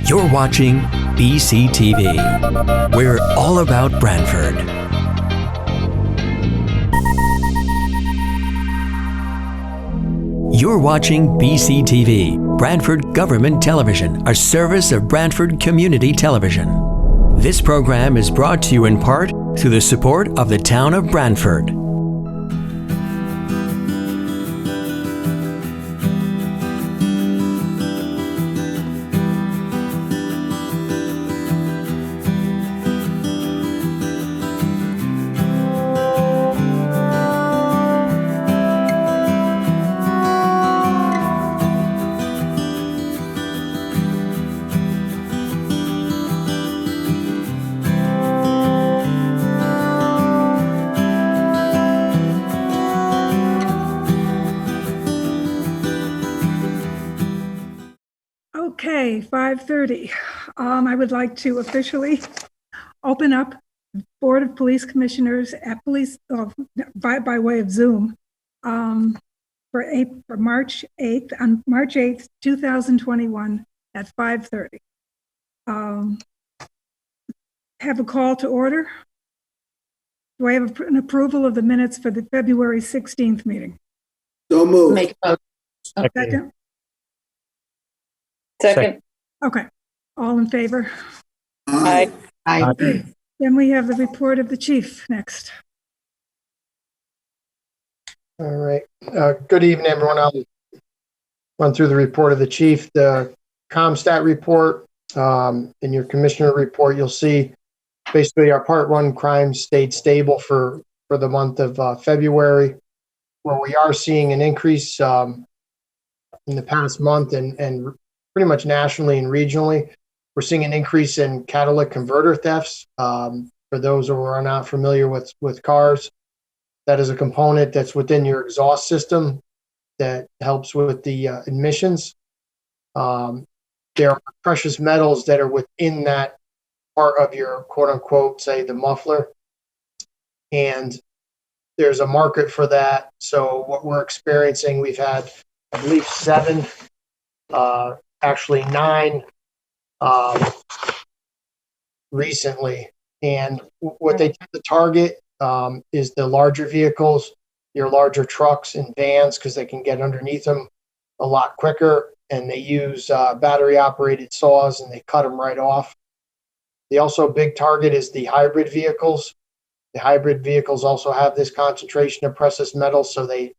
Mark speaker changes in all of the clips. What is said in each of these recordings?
Speaker 1: You're watching BCTV. We're all about Branford. You're watching BCTV, Branford Government Television, a service of Branford Community Television. This program is brought to you in part through the support of the town of Branford.
Speaker 2: Okay, 5:30. I would like to officially open up Board of Police Commissioners at by way of Zoom for March 8th, on March 8th, 2021 at 5:30. Have a call to order. Do I have an approval of the minutes for the February 16th meeting?
Speaker 3: So moved.
Speaker 4: Make a
Speaker 2: Second?
Speaker 4: second.
Speaker 2: Okay, all in favor?
Speaker 4: Aye. Aye.
Speaker 2: Then we have the report of the chief next.
Speaker 5: All right. Good evening, everyone. I'll run through the report of the chief. The ComStat report, in your commissioner report, you'll see basically our Part 1 crime stayed stable for the month of February, where we are seeing an increase in the past month and pretty much nationally and regionally. We're seeing an increase in catalytic converter thefts. For those who are not familiar with cars, that is a component that's within your exhaust system that helps with the emissions. There are precious metals that are within that part of your quote unquote, say the muffler. And there's a market for that. So what we're experiencing, we've had, I believe, 7, actually 9 recently. And what they tend to target is the larger vehicles, your larger trucks and vans, because they can get underneath them a lot quicker. And they use battery operated saws and they cut them right off. The also big target is the hybrid vehicles. The hybrid vehicles also have this concentration of precious metals, so they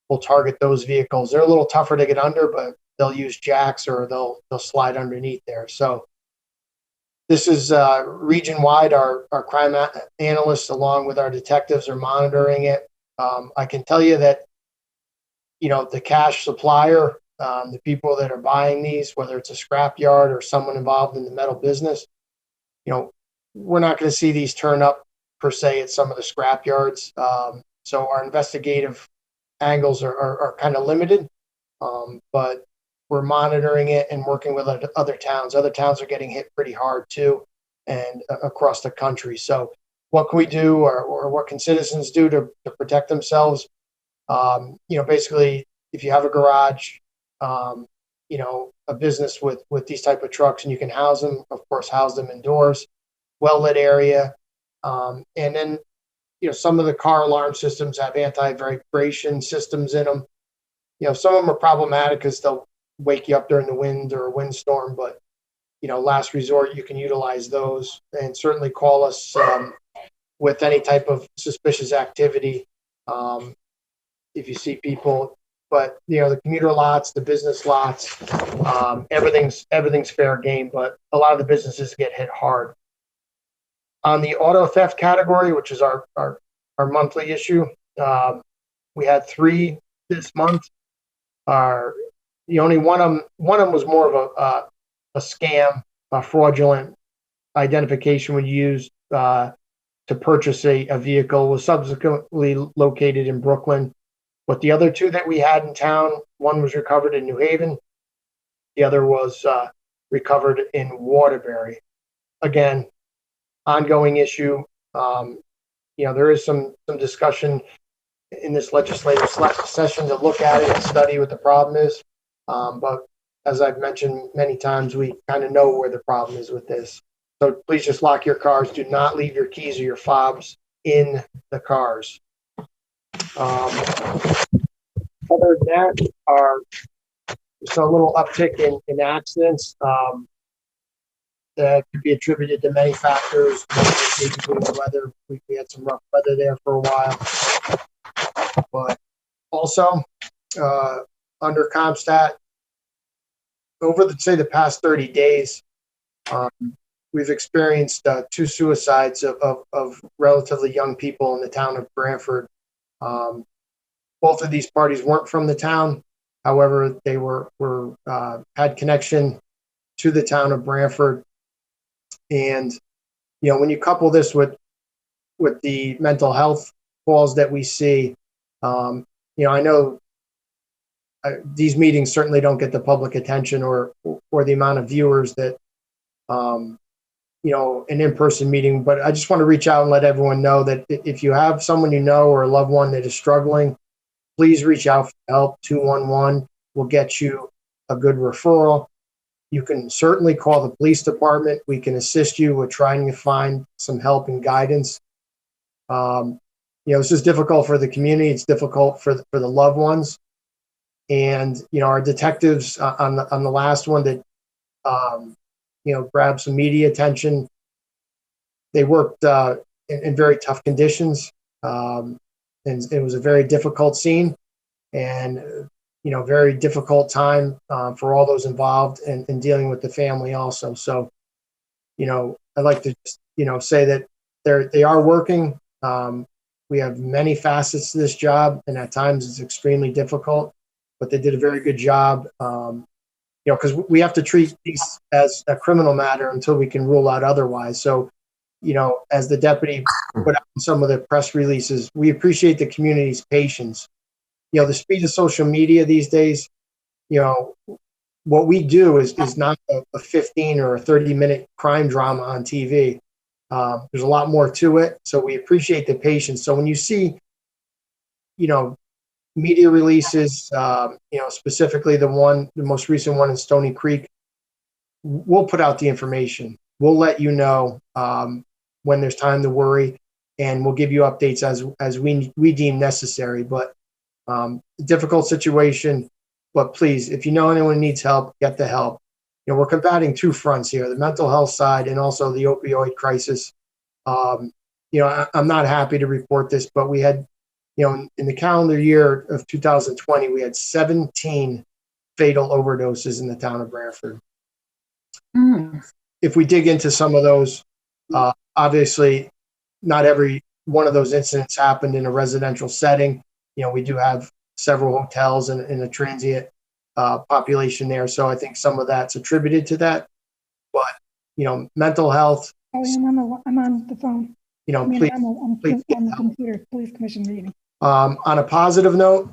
Speaker 5: will target those vehicles. They're a little tougher to get under, but they'll use jacks or they'll slide underneath there. So this is region-wide. Our crime analysts, along with our detectives, are monitoring it. I can tell you that, the cash supplier, the people that are buying these, whether it's a scrap yard or someone involved in the metal business, we're not going to see these turn up per se at some of the scrap yards. So our investigative angles are kind of limited, but we're monitoring it and working with other towns. Other towns are getting hit pretty hard too, and across the country. So what can we do, or what can citizens do to protect themselves? Basically, if you have a garage, a business with these type of trucks, and you can house them, of course, house them indoors, well-lit area. And then, some of the car alarm systems have anti-vibration systems in them. Some of them are problematic because they'll wake you up during the wind or a windstorm, but, last resort, you can utilize those, and certainly call us with any type of suspicious activity if you see people. But, the commuter lots, the business lots, everything's fair game, but a lot of the businesses get hit hard. On the auto theft category, which is our monthly issue, we had 3 this month. The only one of them was more of a scam, a fraudulent identification we used to purchase a vehicle, was subsequently located in Brooklyn. But the other 2 that we had in town, one was recovered in New Haven. The other was recovered in Waterbury. Again, ongoing issue. There is some discussion in this legislative session to look at it and study what the problem is. But as I've mentioned many times, we kind of know where the problem is with this. So please just lock your cars. Do not leave your keys or your fobs in the cars. Other than that, just a little uptick in accidents that could be attributed to many factors, including the weather. We had some rough weather there for a while. But also, under CompStat, over the past 30 days, we've experienced 2 suicides of relatively young people in the town of Branford. Both of these parties weren't from the town. However, they had connection to the town of Branford. And, when you couple this with the mental health calls that we see, I know these meetings certainly don't get the public attention or the amount of viewers that, an in-person meeting, but I just want to reach out and let everyone know that if you have someone you know or a loved one that is struggling, please reach out for help. 211 will get you a good referral. You can certainly call the police department. We can assist you with trying to find some help and guidance. This is difficult for the community. It's difficult for the loved ones. And, our detectives on the last one that, grabbed some media attention, they worked in very tough conditions. And it was a very difficult scene and, very difficult time for all those involved and dealing with the family also. So, I'd like to just, say that they are working. We have many facets to this job, and at times it's extremely difficult, but they did a very good job. Because we have to treat these as a criminal matter until we can rule out otherwise. So, as the deputy put out some of the press releases, we appreciate the community's patience. The speed of social media these days, what we do is not a 15 or a 30-minute crime drama on TV. There's a lot more to it. So we appreciate the patience. So when you see, media releases, specifically the most recent one in Stony Creek, we'll put out the information. We'll let you know when there's time to worry, and we'll give you updates as we deem necessary. But difficult situation, but please, if you know anyone needs help, get the help. We're combating 2 fronts here, the mental health side and also the opioid crisis. I'm not happy to report this, but we had, in the calendar year of 2020, we had 17 fatal overdoses in the town of Branford. If we dig into some of those, obviously not every one of those incidents happened in a residential setting. We do have several hotels and a transient population there. So I think some of that's attributed to that. But, mental health.
Speaker 2: Oh, I'm on the phone.
Speaker 5: Please,
Speaker 2: I'm on the computer, police commission meeting.
Speaker 5: On a positive note,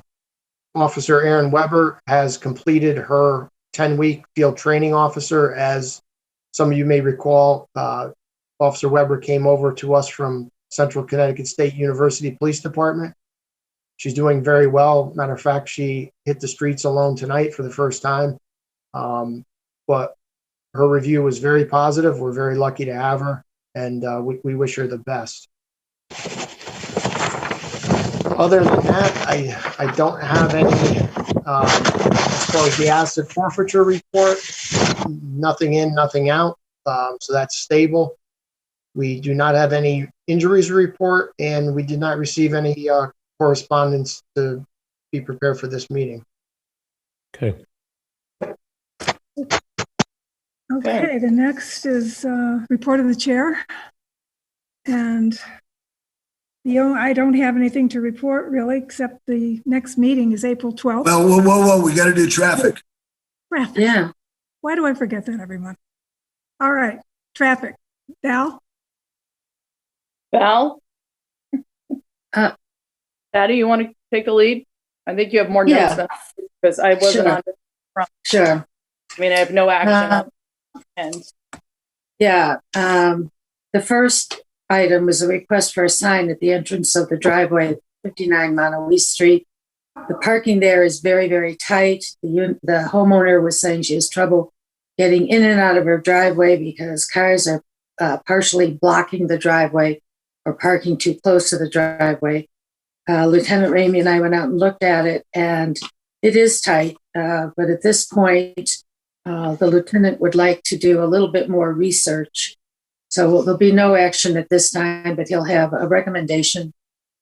Speaker 5: Officer Erin Weber has completed her 10-week field training officer. As some of you may recall, Officer Weber came over to us from Central Connecticut State University Police Department. She's doing very well. Matter of fact, she hit the streets alone tonight for the first time. But her review was very positive. We're very lucky to have her, and we wish her the best. Other than that, I don't have any, as far as the asset forfeiture report, nothing in, nothing out. So that's stable. We do not have any injuries to report, and we did not receive any correspondence to be prepared for this meeting.
Speaker 1: Okay.
Speaker 2: Okay, the next is report of the chair. And I don't have anything to report really, except the next meeting is April 12th.
Speaker 4: Well, whoa, we got to do traffic.
Speaker 2: Traffic.
Speaker 3: Yeah.
Speaker 2: Why do I forget that every month? All right, traffic. Val?
Speaker 3: Patty, you want to take a lead? I think you have more notes than I, because I wasn't on the front.
Speaker 6: Sure.
Speaker 3: I mean, I have no action on the end.
Speaker 6: Yeah. The first item was a request for a sign at the entrance of the driveway at 59 Monterey Street. The parking there is very, very tight. The homeowner was saying she has trouble getting in and out of her driveway because cars are partially blocking the driveway or parking too close to the driveway. Lieutenant Ramey and I went out and looked at it, and it is tight. But at this point, the lieutenant would like to do a little bit more research. So there'll be no action at this time, but he'll have a recommendation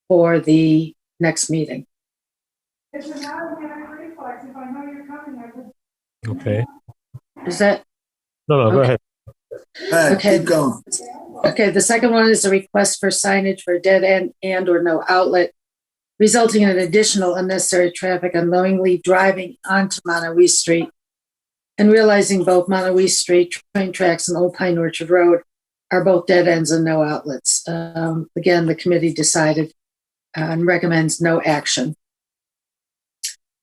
Speaker 6: for the next meeting.
Speaker 2: It's an automatic reflex. If I know you're coming, I would.
Speaker 7: Okay.
Speaker 6: Is that?
Speaker 7: No, go ahead.
Speaker 6: Okay.
Speaker 4: Keep going.
Speaker 6: Okay, the second one is a request for signage for dead end and or no outlet, resulting in additional unnecessary traffic unknowingly driving onto Monowee Street and realizing both Monowee Street, train tracks, and Old Pine Orchard Road are both dead ends and no outlets. Again, the committee decided and recommends no action.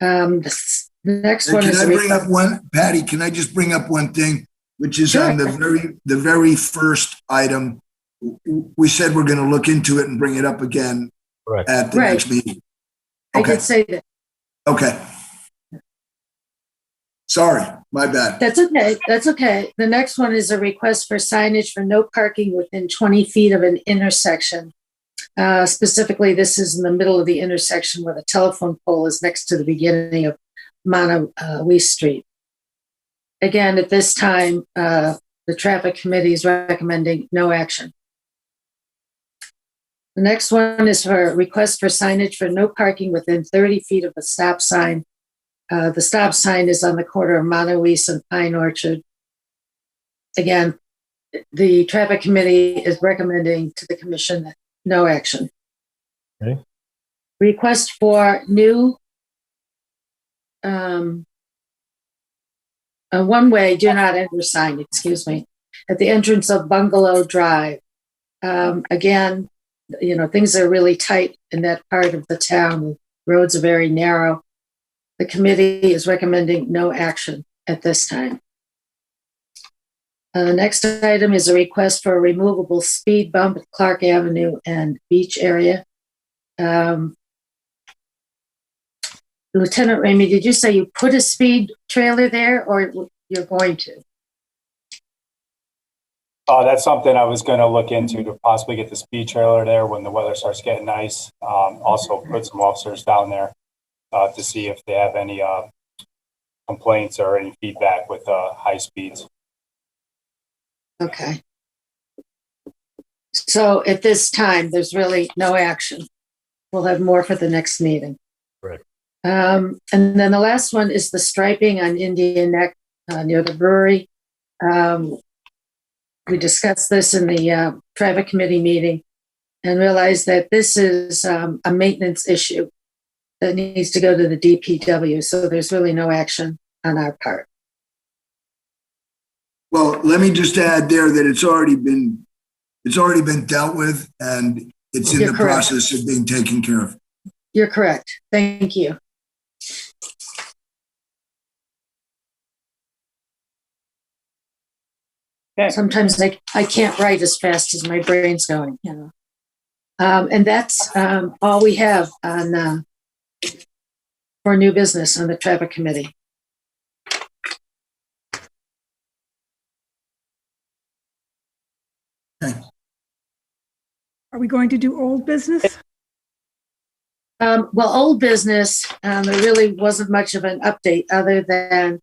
Speaker 6: The next one is.
Speaker 4: Can I bring up one, Patty? Can I just bring up one thing, which is
Speaker 6: Sure.
Speaker 4: on the very first item? We said we're going to look into it and bring it up again
Speaker 7: Correct.
Speaker 4: at the next meeting.
Speaker 6: I
Speaker 4: Okay.
Speaker 6: did say that.
Speaker 4: Okay. Sorry, my bad.
Speaker 6: That's okay. That's okay. The next one is a request for signage for no parking within 20 feet of an intersection. Specifically, this is in the middle of the intersection where the telephone pole is next to the beginning of Monowee Street. Again, at this time, the traffic committee is recommending no action. The next one is for a request for signage for no parking within 30 feet of a stop sign. The stop sign is on the corner of Monowee and Pine Orchard. Again, the traffic committee is recommending to the commission no action.
Speaker 7: Okay.
Speaker 6: Request for new a one-way do not enter sign, excuse me, at the entrance of Bungalow Drive. Again, things are really tight in that part of the town. Roads are very narrow. The committee is recommending no action at this time. The next item is a request for a removable speed bump at Clark Avenue and Beach area. Lieutenant Ramey, did you say you put a speed trailer there or you're going to?
Speaker 8: That's something I was going to look into to possibly get the speed trailer there when the weather starts getting nice. Also put some officers down there to see if they have any complaints or any feedback with high speeds.
Speaker 6: Okay. So at this time, there's really no action. We'll have more for the next meeting.
Speaker 7: Correct.
Speaker 6: And then the last one is the striping on Indian Neck near the brewery. We discussed this in the traffic committee meeting and realized that this is a maintenance issue that needs to go to the DPW. So there's really no action on our part.
Speaker 4: Well, let me just add there that it's already been dealt with, and it's in
Speaker 6: You're
Speaker 4: the
Speaker 6: correct.
Speaker 4: process of being taken care of.
Speaker 6: You're correct. Thank you.
Speaker 3: Okay.
Speaker 6: Sometimes I can't write as fast as my brain's going, And that's all we have on for new business on the traffic committee.
Speaker 4: Okay.
Speaker 2: Are we going to do old business?
Speaker 6: Well, old business, there really wasn't much of an update other than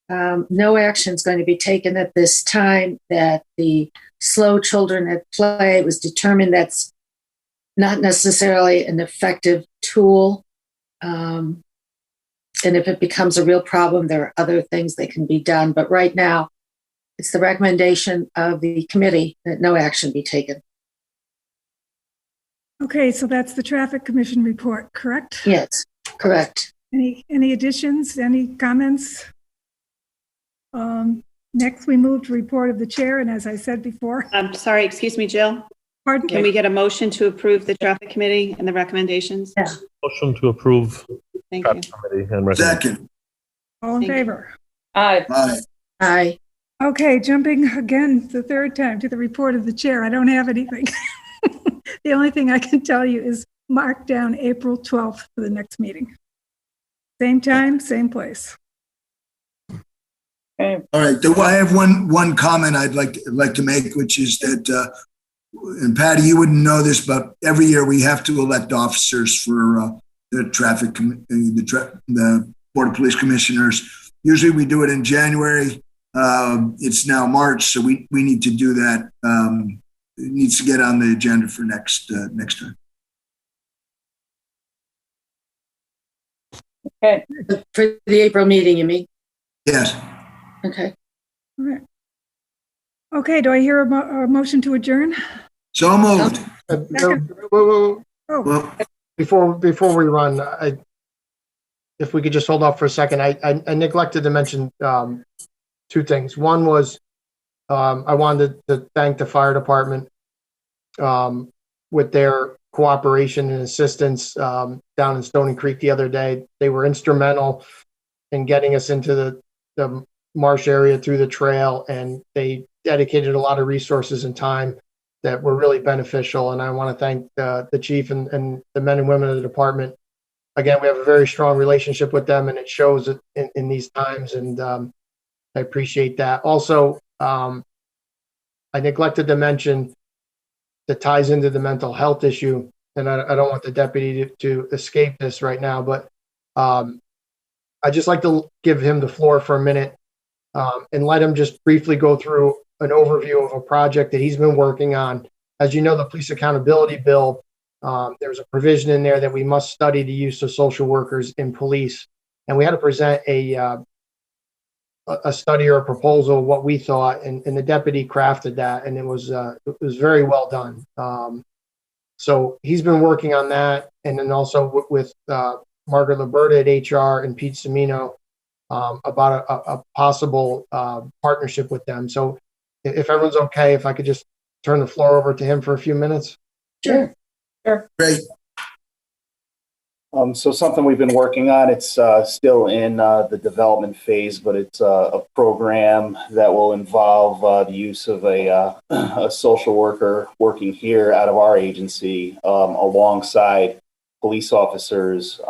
Speaker 6: no action is going to be taken at this time, that the slow children at play was determined that's not necessarily an effective tool. And if it becomes a real problem, there are other things that can be done. But right now, it's the recommendation of the committee that no action be taken.
Speaker 2: Okay, so that's the traffic commission report, correct?
Speaker 6: Yes, correct.
Speaker 2: Any additions, any comments? Next, we move to report of the chair, and as I said before,
Speaker 9: I'm sorry, excuse me, Jill.
Speaker 2: pardon?
Speaker 9: Can we get a motion to approve the traffic committee and the recommendations?
Speaker 6: Yeah.
Speaker 7: Motion to approve
Speaker 9: Thank you.
Speaker 7: traffic committee and recommendation.
Speaker 4: Second.
Speaker 2: All in
Speaker 9: Thank you.
Speaker 2: favor?
Speaker 3: Aye.
Speaker 4: Aye.
Speaker 6: Aye.
Speaker 2: Okay, jumping again the third time to the report of the chair. I don't have anything. The only thing I can tell you is mark down April 12th for the next meeting. Same time, same place.
Speaker 3: Okay.
Speaker 4: All right. I have one comment I'd like to make, which is that, and Patty, you wouldn't know this, but every year we have to elect officers for the the Board of Police Commissioners. Usually we do it in January. It's now March, so we need to do that. It needs to get on the agenda for next time.
Speaker 3: Okay.
Speaker 6: For the April meeting, you mean?
Speaker 4: Yes.
Speaker 6: Okay.
Speaker 2: All right. Okay, do I hear a motion to adjourn?
Speaker 4: So moved.
Speaker 5: Whoa.
Speaker 2: Oh,
Speaker 4: Well,
Speaker 5: Before we run, if we could just hold off for a second, I neglected to mention two things. One was I wanted to thank the fire department with their cooperation and assistance down in Stony Creek the other day. They were instrumental in getting us into the marsh area through the trail, and they dedicated a lot of resources and time that were really beneficial. And I want to thank the chief and the men and women of the department. Again, we have a very strong relationship with them, and it shows in these times, and I appreciate that. Also, I neglected to mention that ties into the mental health issue, and I don't want the deputy to escape this right now, but I'd just like to give him the floor for a minute and let him just briefly go through an overview of a project that he's been working on. As you know, the Police Accountability Bill, there's a provision in there that we must study the use of social workers in police. And we had to present a study or a proposal of what we thought, and the deputy crafted that, and it was very well done. So he's been working on that, and then also with Margaret Liberta at HR and Pete Semino about a possible partnership with them. So if everyone's okay, if I could just turn the floor over to him for a few minutes.
Speaker 6: Sure.
Speaker 4: great.
Speaker 10: So something we've been working on, it's still in the development phase, but it's a program that will involve the use of a social worker working here out of our agency alongside police officers.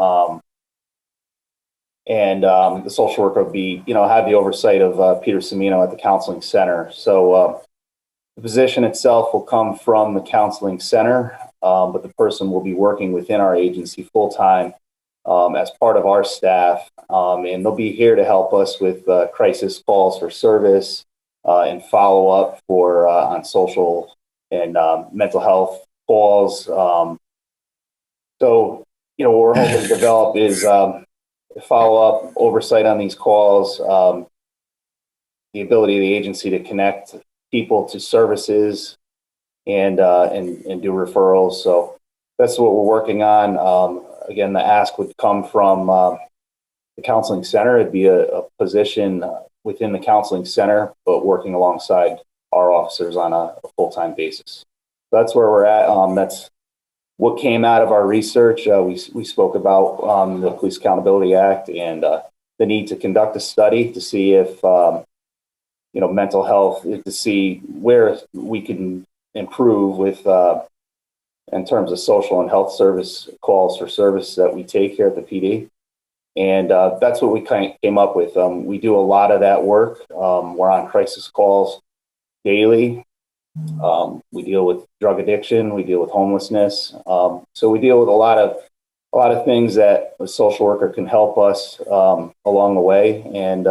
Speaker 10: And the social worker will be, have the oversight of Peter Semino at the counseling center. So the position itself will come from the counseling center, but the person will be working within our agency full time as part of our staff. And they'll be here to help us with crisis calls for service and follow up for on social and mental health calls. So, what we're hoping to develop is follow-up oversight on these calls, the ability of the agency to connect people to services and do referrals. So that's what we're working on. Again, the ask would come from the counseling center. It'd be a position within the counseling center, but working alongside our officers on a full-time basis. So that's where we're at. That's what came out of our research. We spoke about the Police Accountability Act and the need to conduct a study to see if, mental health, to see where we can improve with in terms of social and health service calls for service that we take here at the PD. And that's what we came up with. We do a lot of that work. We're on crisis calls daily. We deal with drug addiction. We deal with homelessness. So we deal with a lot of things that a social worker can help us along the way. And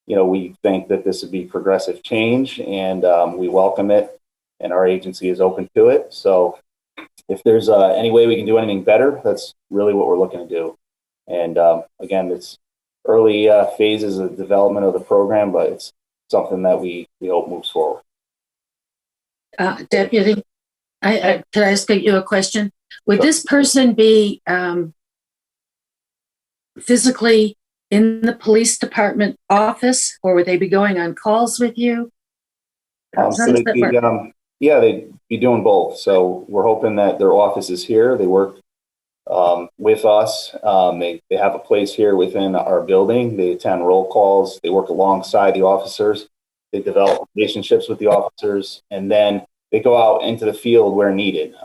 Speaker 10: we think that this would be progressive change, and we welcome it. And our agency is open to it. So if there's any way we can do anything better, that's really what we're looking to do. And again, it's early phases of development of the program, but it's something that we hope moves forward.
Speaker 6: Deputy, could I ask you a question? Would
Speaker 10: Sure.
Speaker 6: this person be physically in the police department office, or would they be going on calls with you? How
Speaker 10: So
Speaker 6: does
Speaker 10: they'd
Speaker 6: that
Speaker 10: be,
Speaker 6: work?
Speaker 10: they'd be doing both. So we're hoping that their office is here. They work with us. They have a place here within our building. They attend roll calls. They work alongside the officers. They develop relationships with the officers, and then they go out into the field where needed.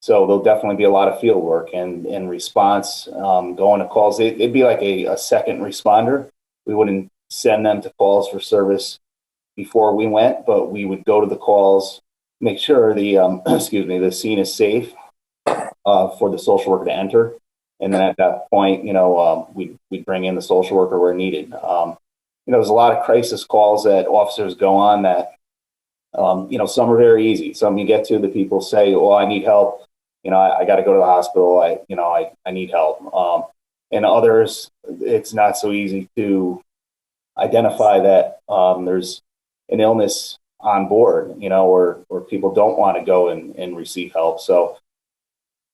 Speaker 10: So there'll definitely be a lot of field work and in response, going to calls. It'd be like a second responder. We wouldn't send them to calls for service before we went, but we would go to the calls, make sure the the scene is safe for the social worker to enter, and then at that point, we'd bring in the social worker where needed. There's a lot of crisis calls that officers go on that, some are very easy. Some you get to, the people say, "Well, I need help. I got to go to the hospital. I need help." And others, it's not so easy to identify that there's an illness on board, or people don't want to go and receive help. So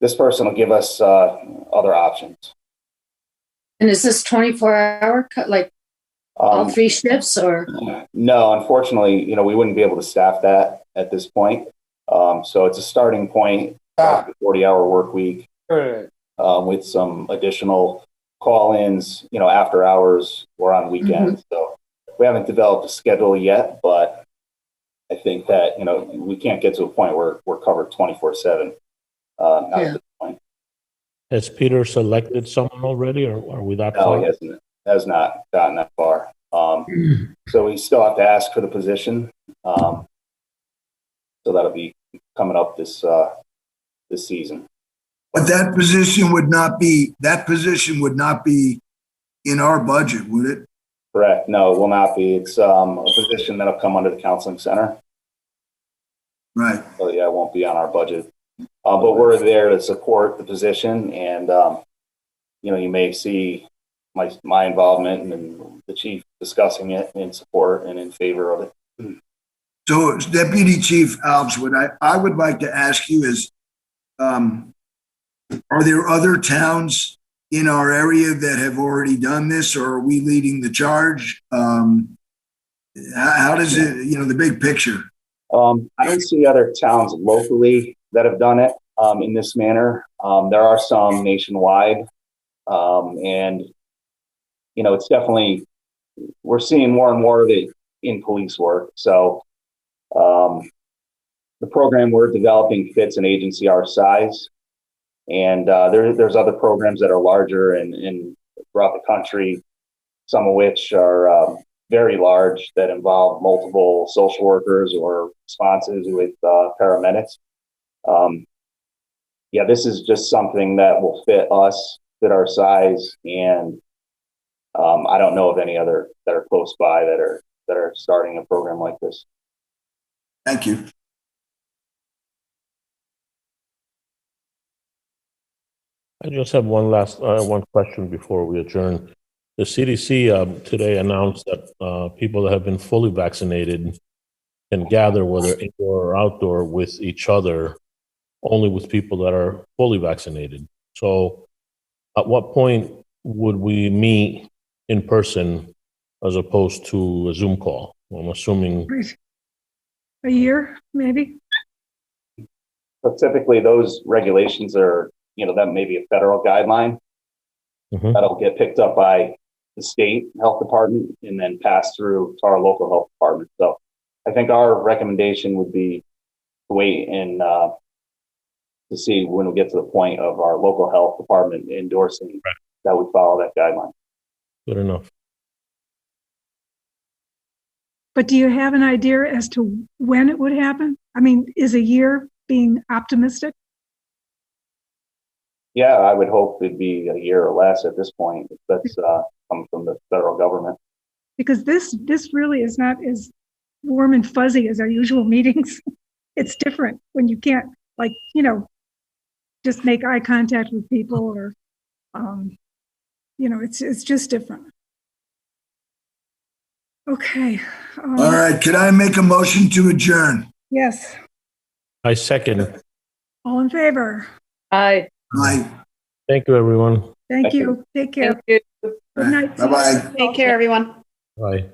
Speaker 10: this person will give us other options.
Speaker 6: And is this 24-hour, like all 3 shifts, or?
Speaker 10: No, unfortunately, we wouldn't be able to staff that at this point. So it's a starting point, 40-hour work week with some additional call-ins, after hours or on weekends. So we haven't developed a schedule yet, but I think that, we can't get to a point where we're covered 24/7. Not at this point.
Speaker 7: Has Peter selected someone already, or are we that far?
Speaker 10: No, he has not gotten that far. So we still have to ask for the position. So that'll be coming up this season.
Speaker 4: But that position would not be in our budget, would it?
Speaker 10: Correct. No, it will not be. It's a position that'll come under the counseling center.
Speaker 4: Right.
Speaker 10: So yeah, it won't be on our budget. But we're there to support the position, and you may see my involvement and the chief discussing it in support and in favor of it.
Speaker 4: So, Deputy Chief Alves, what I would like to ask you is, are there other towns in our area that have already done this, or are we leading the charge? How does it, the big picture?
Speaker 10: I don't see other towns locally that have done it in this manner. There are some nationwide, and it's definitely, we're seeing more and more of it in police work. So the program we're developing fits an agency our size, and there's other programs that are larger and throughout the country, some of which are very large, that involve multiple social workers or responses with paramedics. This is just something that will fit us, fit our size, and I don't know of any other that are close by that are starting a program like this.
Speaker 4: Thank you.
Speaker 7: I just have one question before we adjourn. The CDC today announced that people that have been fully vaccinated can gather, whether indoor or outdoor, with each other, only with people that are fully vaccinated. So at what point would we meet in person as opposed to a Zoom call? I'm assuming
Speaker 2: a year, maybe.
Speaker 10: But typically those regulations are, that may be a federal guideline that'll get picked up by the state health department and then pass through to our local health department. So I think our recommendation would be to wait and to see when we get to the point of our local health department endorsing that we follow that guideline.
Speaker 7: Good enough.
Speaker 2: But do you have an idea as to when it would happen? I mean, is a year being optimistic?
Speaker 10: Yeah, I would hope it'd be a year or less at this point. If that's coming from the federal government. Because
Speaker 2: this really is not as warm and fuzzy as our usual meetings. It's different when you can't, just make eye contact with people, or, it's just different. Okay.
Speaker 4: All right. Could I make a motion to adjourn?
Speaker 2: Yes.
Speaker 7: I second.
Speaker 2: All in favor?
Speaker 3: Aye.
Speaker 4: Aye.
Speaker 7: Thank you, everyone.
Speaker 2: Thank you. Take care.
Speaker 3: Thank you.
Speaker 2: Good night.
Speaker 4: Bye-bye.
Speaker 9: Take care, everyone.
Speaker 7: Bye.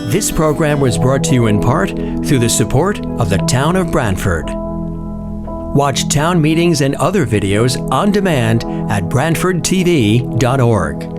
Speaker 1: This program was brought to you in part through the support of the Town of Branford. Watch town meetings and other videos on demand at BranfordTV.org.